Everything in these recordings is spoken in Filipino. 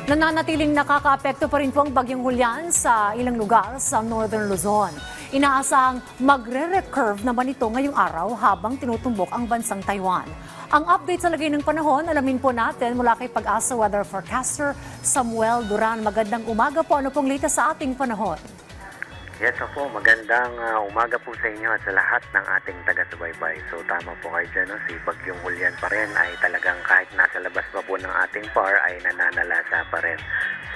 Nananatiling nakakaapekto pa rin po ang bagyong Julian sa ilang lugar sa Northern Luzon. Inaasahang magre-recurve naman ito ngayong araw habang tinutumbok ang bansang Taiwan. Ang update sa lagay ng panahon, alamin po natin mula kay Pag-asa Weather Forecaster Samuel Duran. Magandang umaga po. Ano pong latest sa ating panahon? Yes po, magandang umaga po sa inyo at sa lahat ng ating taga-subaybay. So tama po kayo dyan, no? Si Bagyong Julian pa rin ay talagang kahit nasa labas pa po ng ating PAR ay nananalasa pa rin.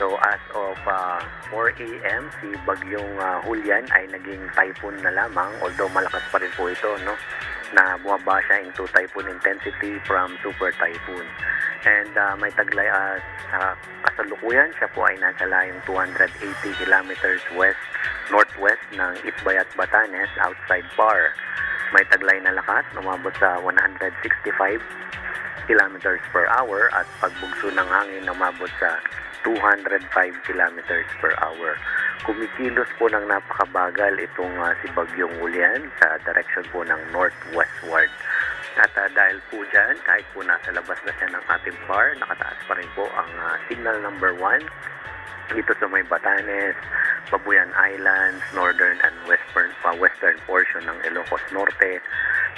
So as of 4 a.m., si Bagyong Julian ay naging typhoon na lamang, although malakas pa rin po ito, no? Na bumaba siya into typhoon intensity from super typhoon. And may taglay sa kasalukuyan, siya po ay nasa layong 280 kilometers northwest ng Itbayat, Batanes, outside PAR. May taglay na lakas, umabot sa 165 kilometers per hour at pagbugso ng hangin umabot sa 205 kilometers per hour. Kumikilos po ng napakabagal itong si Bagyong Julian sa direction po ng northwestward. At dahil po dyan, kahit po nasa labas na siya ng ating PAR, nakataas pa rin po ang signal number 1 dito sa may Batanes, Babuyan Islands, northern and western portion ng Ilocos Norte,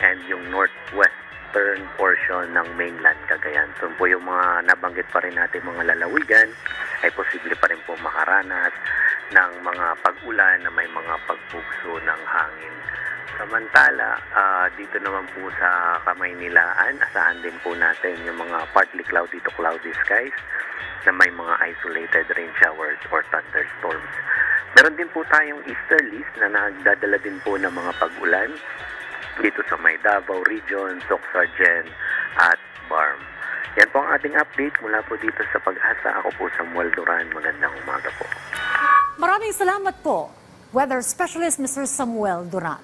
and yung northwestern portion ng mainland Cagayan. So po yung mga nabanggit pa rin natin mga lalawigan ay posible pa rin po makaranas ng mga pag-ulan na may mga pagbugso ng hangin. Samantala, dito naman po sa Kamaynilaan, asahan din po natin yung mga partly cloudy to cloudy skies na may mga isolated rain showers or thunderstorms. Meron din po tayong easterlies na nagdadala din po ng mga pag-ulan dito sa may Davao Region, Soc-Sargen at Barm. Yan po ang ating update mula po dito sa Pag-asa. Ako po Samuel Duran. Magandang umaga po. Maraming salamat po, Weather Specialist Mr. Samuel Duran.